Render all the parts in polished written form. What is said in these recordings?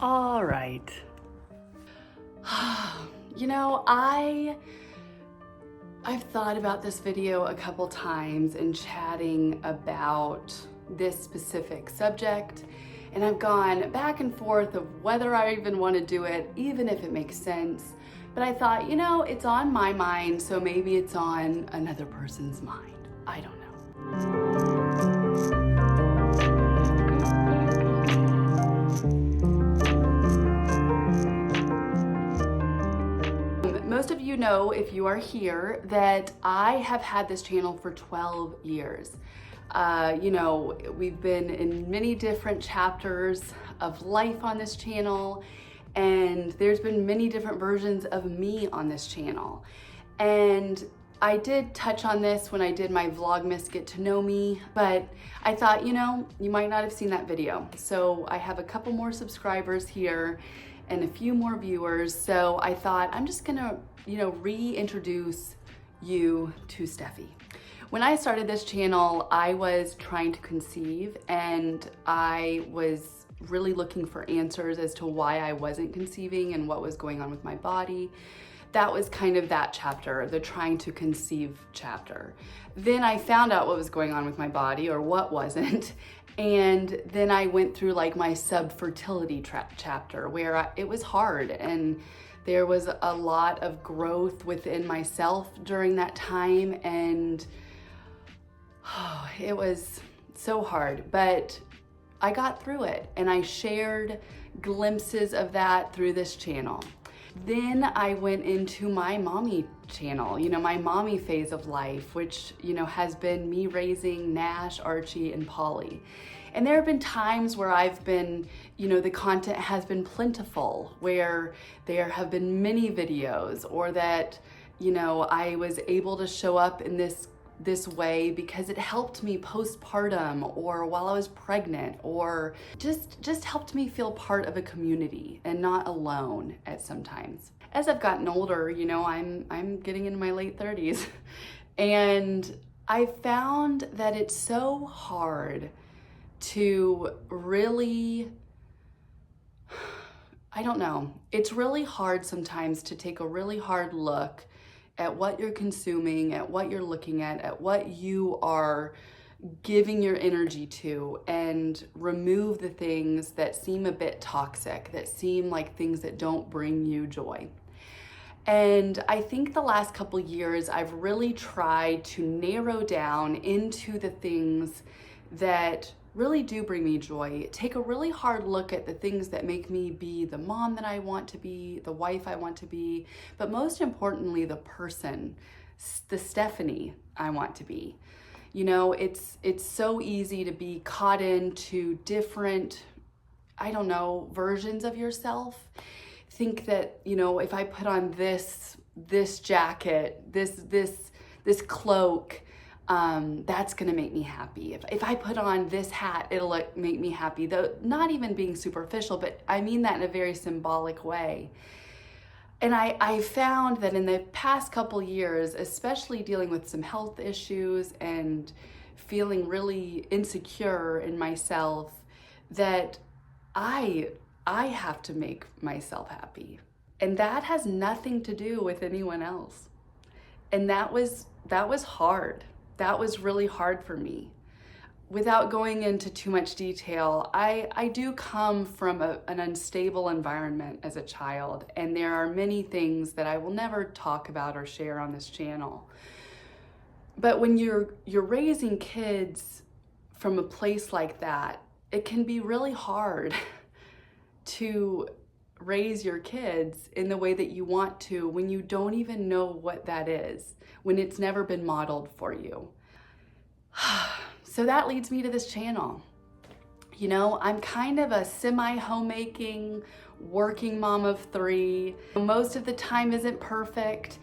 All right. You know, I've thought about this video a couple times and chatting about this specific subject, and I've gone back and forth of whether I even want to do it, even if it makes sense. But I thought, you know, it's on my mind, so maybe it's on another person's mind. I don't know. Most of you know, if you are here, that I have had this channel for 12 years. You know, we've been in many different chapters of life on this channel, and there's been many different versions of me on this channel. And I did touch on this when I did my Vlogmas Get to Know Me, but I thought, you know, you might not have seen that video. So I have a couple more subscribers here and a few more viewers. So I thought I'm just gonna, you know, reintroduce you to Steffie. When I started this channel, I was trying to conceive, and I was really looking for answers as to why I wasn't conceiving and what was going on with my body. That was kind of that chapter, the trying to conceive chapter. Then I found out what was going on with my body, or what wasn't. And then I went through like my fertility chapter where it was hard, and there was a lot of growth within myself during that time, and it was so hard, but I got through it, and I shared glimpses of that through this channel. Then I went into my mommy channel, you know, my mommy phase of life, which, you know, has been me raising Nash, Archie, and Polly. And there have been times where I've been, you know, the content has been plentiful, where there have been many videos, or that, you know, I was able to show up in this way because it helped me postpartum, or while I was pregnant, or just helped me feel part of a community and not alone at sometimes. As I've gotten older, you know, I'm getting into my late 30s, and I found that it's so hard to really, I don't know, it's really hard sometimes to take a really hard look at what you're consuming, at what you're looking at what you are giving your energy to, and remove the things that seem a bit toxic, that seem like things that don't bring you joy. And I think the last couple years, I've really tried to narrow down into the things that really do bring me joy, take a really hard look at the things that make me be the mom that I want to be, the wife I want to be, but most importantly, the person, the Steffie I want to be. You know, it's so easy to be caught into different, I don't know, versions of yourself. Think that, you know, if I put on this jacket, this cloak, that's gonna make me happy. If I put on this hat, it'll make me happy. Though not even being superficial, but I mean that in a very symbolic way. And I found that in the past couple years, especially dealing with some health issues and feeling really insecure in myself, that I have to make myself happy. And that has nothing to do with anyone else. And that was hard. That was really hard for me. Without going into too much detail, I do come from an unstable environment as a child, and there are many things that I will never talk about or share on this channel. But when you're raising kids from a place like that, it can be really hard to raise your kids in the way that you want to when you don't even know what that is, when it's never been modeled for you. So that leads me to this channel. You know, I'm kind of a semi-homemaking, working mom of 3. Most of the time isn't perfect,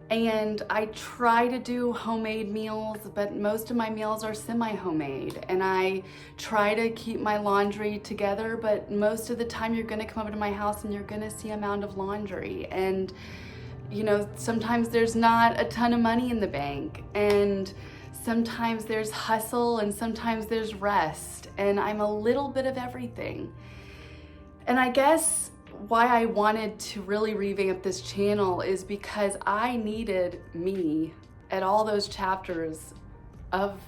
and I try to do homemade meals, but most of my meals are semi-homemade. And I try to keep my laundry together, but most of the time you're gonna come over to my house and you're gonna see a mound of laundry. And, you know, sometimes there's not a ton of money in the bank, and sometimes there's hustle, and sometimes there's rest, and I'm a little bit of everything. And I guess why I wanted to really revamp this channel is because I needed me at all those chapters of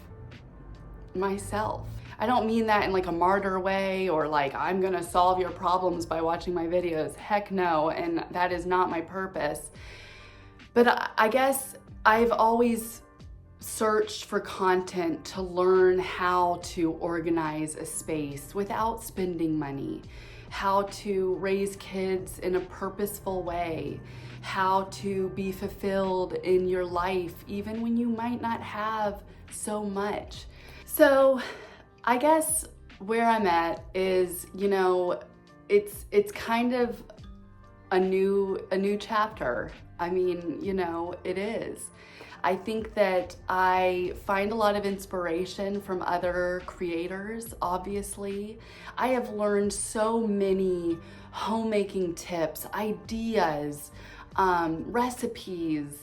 myself. I don't mean that in like a martyr way or like I'm gonna solve your problems by watching my videos. Heck no, and that is not my purpose. But I guess I've always searched for content to learn how to organize a space without spending money, how to raise kids in a purposeful way, how to be fulfilled in your life even when you might not have so much. So I guess where I'm at is, you know, it's kind of a new chapter. I mean, you know, it is. I think that I find a lot of inspiration from other creators, obviously. I have learned so many homemaking tips, ideas, recipes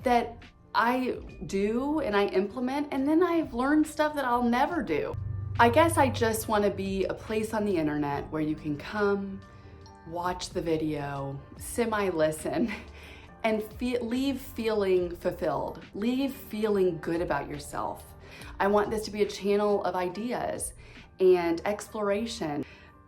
that I do and I implement, and then I've learned stuff that I'll never do. I guess I just want to be a place on the internet where you can come, watch the video, semi-listen, and leave feeling fulfilled, leave feeling good about yourself. I want this to be a channel of ideas and exploration.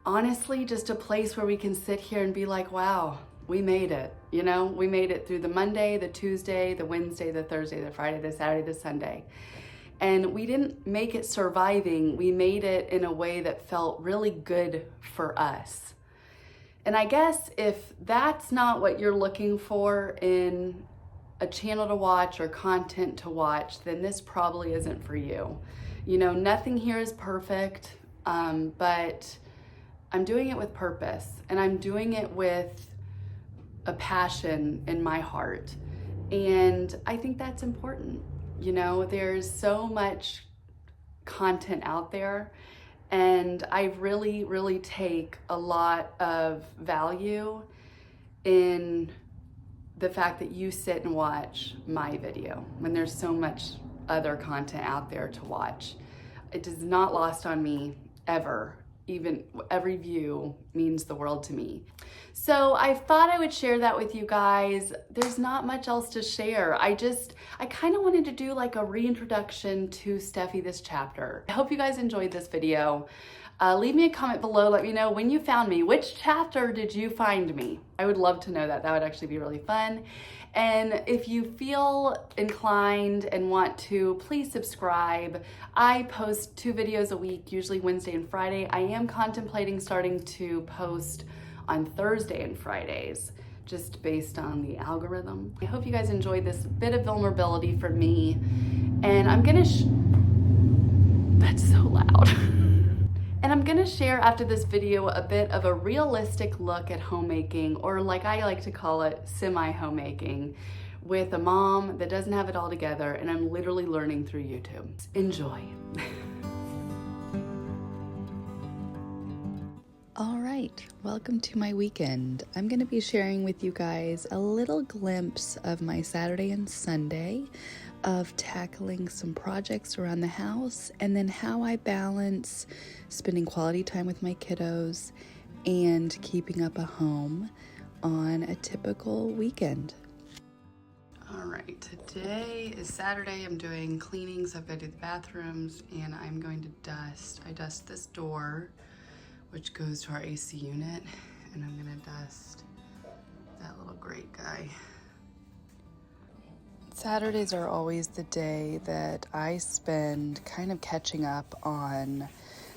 Honestly, just a place where we can sit here and be like, wow, we made it. You know, we made it through the Monday, the Tuesday, the Wednesday, the Thursday, the Friday, the Saturday, the Sunday. And we didn't make it surviving, we made it in a way that felt really good for us. And I guess if that's not what you're looking for in a channel to watch or content to watch, then this probably isn't for you. You know, nothing here is perfect, but I'm doing it with purpose, and I'm doing it with a passion in my heart. And I think that's important. You know, there's so much content out there, and I really take a lot of value in the fact that you sit and watch my video when there's so much other content out there to watch. It is not lost on me ever. Even every view means the world to me. So I thought I would share that with you guys. There's not much else to share. I kind of wanted to do like a reintroduction to Steffie This Chapter. I hope you guys enjoyed this video. Leave me a comment below. Let me know when you found me. Which chapter did you find me? I would love to know that. That would actually be really fun. And if you feel inclined and want to, please subscribe. I post 2 videos a week, usually Wednesday and Friday. I am contemplating starting to post on Thursday and Fridays, just based on the algorithm. I hope you guys enjoyed this bit of vulnerability from me. And I'm gonna, that's so loud. And I'm gonna share after this video a bit of a realistic look at homemaking, or like I like to call it, semi-homemaking, with a mom that doesn't have it all together, and I'm literally learning through YouTube. Enjoy. All right, welcome to my weekend. I'm gonna be sharing with you guys a little glimpse of my Saturday and Sunday of tackling some projects around the house, and then how I balance spending quality time with my kiddos and keeping up a home on a typical weekend. All right, today is Saturday. I'm doing cleaning, so I've got to do the bathrooms, and I'm going to dust. I dust this door, which goes to our AC unit, and I'm gonna dust that little grate guy. Saturdays are always the day that I spend kind of catching up on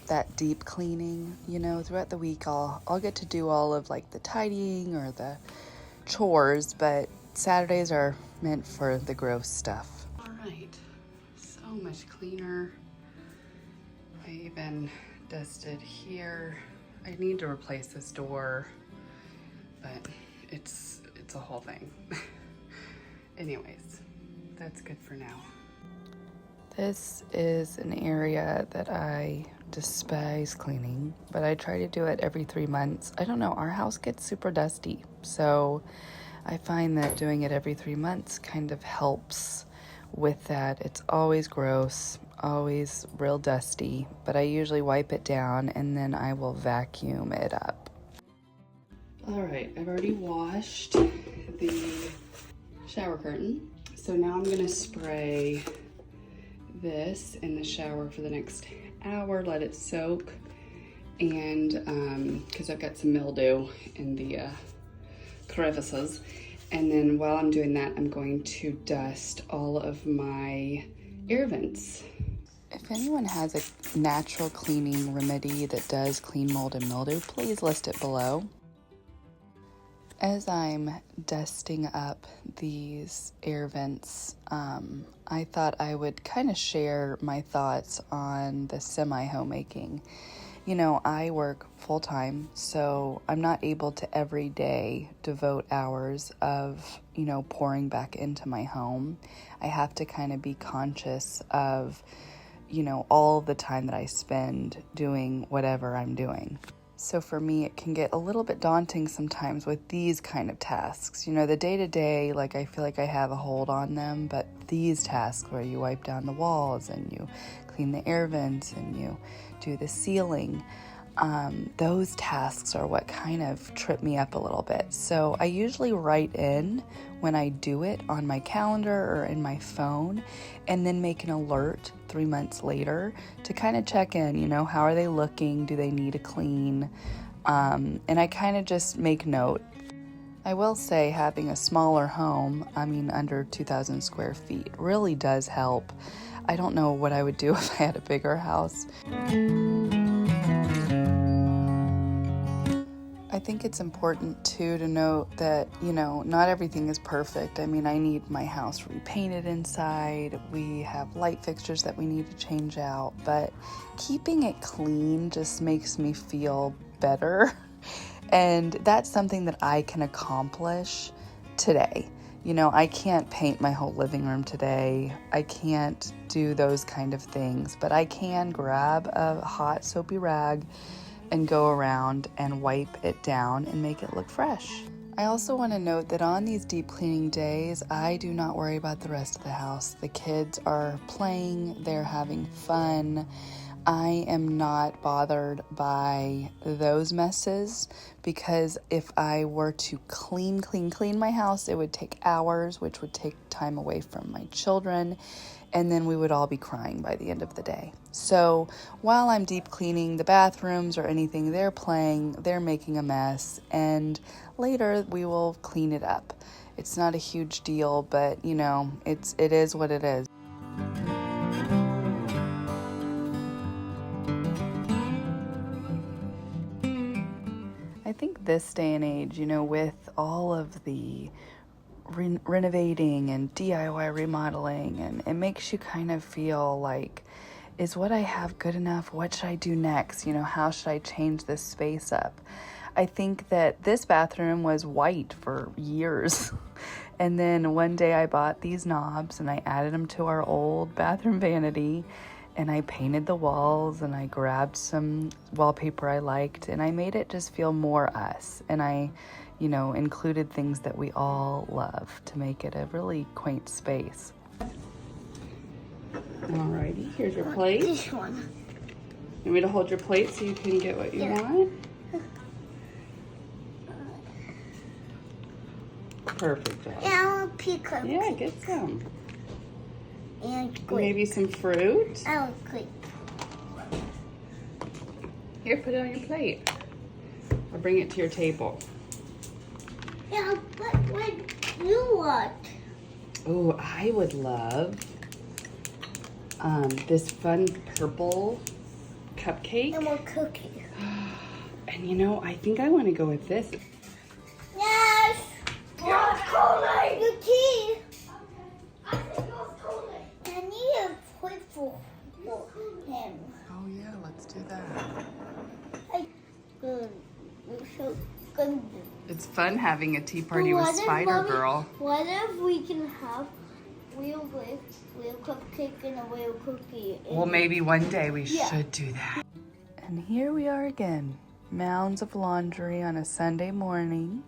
that deep cleaning. You know, throughout the week I'll get to do all of like the tidying or the chores, but Saturdays are meant for the gross stuff. All right, so much cleaner. I even dusted here. I need to replace this door, but it's a whole thing. Anyways, that's good for now. This is an area that I despise cleaning, but I try to do it every 3 months. I don't know, our house gets super dusty, so I find that doing it every 3 months kind of helps with that. It's always gross, always real dusty, but I usually wipe it down and then I will vacuum it up. All right, I've already washed the shower curtain. So now I'm gonna spray this in the shower for the next hour, let it soak. And because I've got some mildew in the crevices. And then while I'm doing that, I'm going to dust all of my air vents. If anyone has a natural cleaning remedy that does clean mold and mildew, please list it below. As I'm dusting up these air vents, I thought I would kind of share my thoughts on the semi-homemaking. You know, I work full-time, so I'm not able to every day devote hours of, you know, pouring back into my home. I have to kind of be conscious of, you know, all the time that I spend doing whatever I'm doing. So for me, it can get a little bit daunting sometimes with these kind of tasks. You know, the day-to-day, like I feel like I have a hold on them, but these tasks where you wipe down the walls and you clean the air vents and you do the ceiling, those tasks are what kind of trip me up a little bit. So I usually write in when I do it on my calendar or in my phone, and then make an alert 3 months later to kind of check in, you know, how are they looking? Do they need a clean? And I kind of just make note. I will say having a smaller home, I mean under 2,000 square feet, really does help. I don't know what I would do if I had a bigger house. I think it's important too to note that, you know, not everything is perfect. I mean, I need my house repainted inside. We have light fixtures that we need to change out, but keeping it clean just makes me feel better. And that's something that I can accomplish today. You know, I can't paint my whole living room today. I can't do those kind of things, but I can grab a hot soapy rag and go around and wipe it down and make it look fresh. I also want to note that on these deep cleaning days, I do not worry about the rest of the house. The kids are playing, they're having fun. I am not bothered by those messes, because if I were to clean my house, it would take hours, which would take time away from my children, and then we would all be crying by the end of the day. So while I'm deep cleaning the bathrooms or anything, they're playing, they're making a mess, and later we will clean it up. It's not a huge deal, but you know, it is what it is. I think this day and age, you know, with all of the renovating and DIY remodeling, and it makes you kind of feel like, is what I have good enough? What should I do next? You know, how should I change this space up? I think that this bathroom was white for years. And then one day I bought these knobs and I added them to our old bathroom vanity, and I painted the walls and I grabbed some wallpaper I liked, and I made it just feel more us. And I, you know, included things that we all love to make it a really quaint space. Alrighty, here's your plate. This one. You want me to hold your plate so you can get what you want? Perfect job. Yeah, I want pickle. Yeah, get some. And grape. Maybe some fruit. I want grape. Here, put it on your plate. Or bring it to your table. Yeah, but what you want? Oh, I would love this fun purple cupcake. And more cookies. And you know, I think I want to go with this. Yes! What's calling? The key. I need a plate for him. Oh yeah, let's do that. Good. So good. It's fun having a tea party with What if, Spider Mommy, Girl. What if we can have real cupcake and a real cookie? Well, maybe one day we Yeah. should do that. And here we are again. Mounds of laundry on a Sunday morning.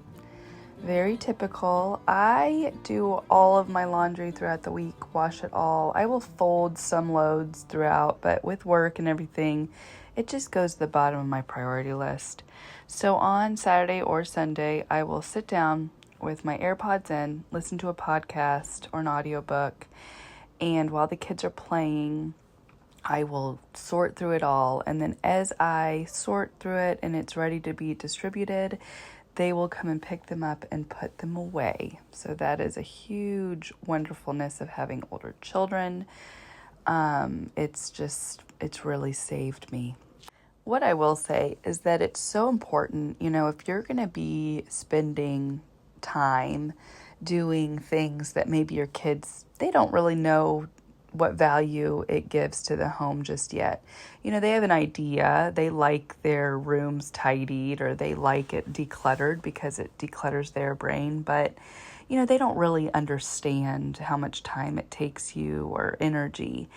Very typical. I do all of my laundry throughout the week, wash it all. I will fold some loads throughout, but with work and everything, it just goes to the bottom of my priority list. So on Saturday or Sunday, I will sit down with my AirPods in, listen to a podcast or an audiobook, and while the kids are playing, I will sort through it all. And then as I sort through it and it's ready to be distributed, they will come and pick them up and put them away. So that is a huge wonderfulness of having older children. It's really saved me. What I will say is that it's so important, if you're going to be spending time doing things that maybe your kids, they don't really know what value it gives to the home just yet. They have an idea. They like their rooms tidied, or they like it decluttered because it declutters their brain. But, they don't really understand how much time it takes you or energy.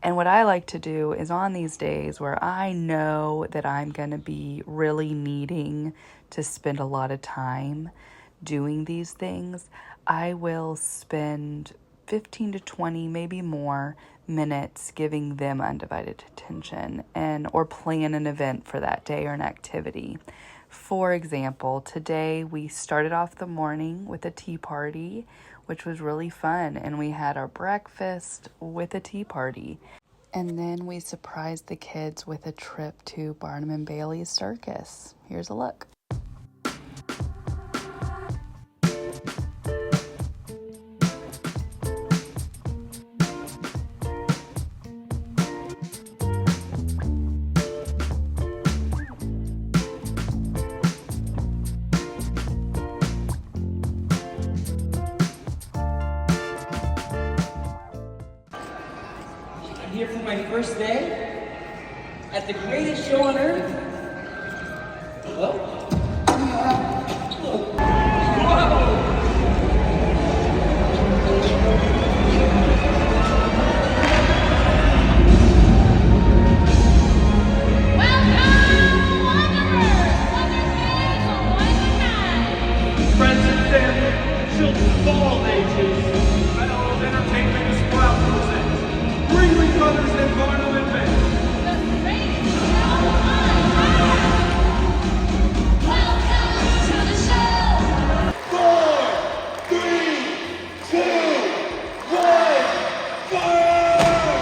And what I like to do is on these days where I know that I'm going to be really needing to spend a lot of time doing these things, I will spend 15 to 20, maybe more, minutes giving them undivided attention or plan an event for that day or an activity. For example, today we started off the morning with a tea party, which was really fun, and we had our breakfast with a tea party. And then we surprised the kids with a trip to Barnum and Bailey's circus. Here's a look. Here for my first day at the greatest show on earth. Hello? Friends and family, children of all ages, adult entertainment is proud to present Greenlee Brothers and Barnum and Bailey. Welcome to the show! 4, 3, 2, 1, fire!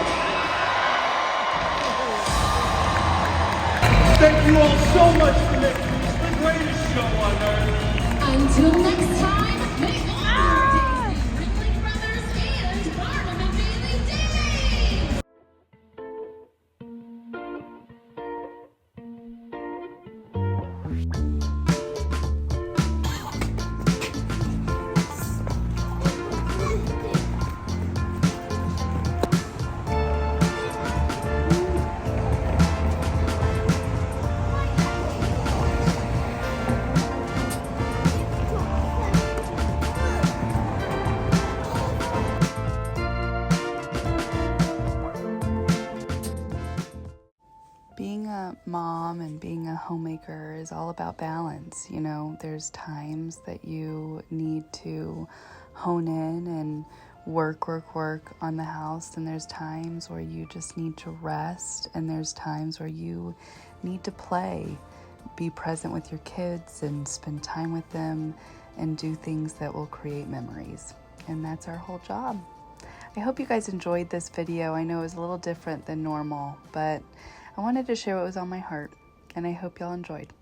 Thank you all so much for making this the greatest show on earth. Until next time, make all Daisy, Greenlee Brothers, and Barnum and Bailey days! Being a mom and being a homemaker is all about balance. There's times that you need to hone in and work on the house, and there's times where you just need to rest, and there's times where you need to play, be present with your kids and spend time with them and do things that will create memories. And that's our whole job. I hope you guys enjoyed this video. I know it was a little different than normal, but I wanted to share what was on my heart, and I hope y'all enjoyed.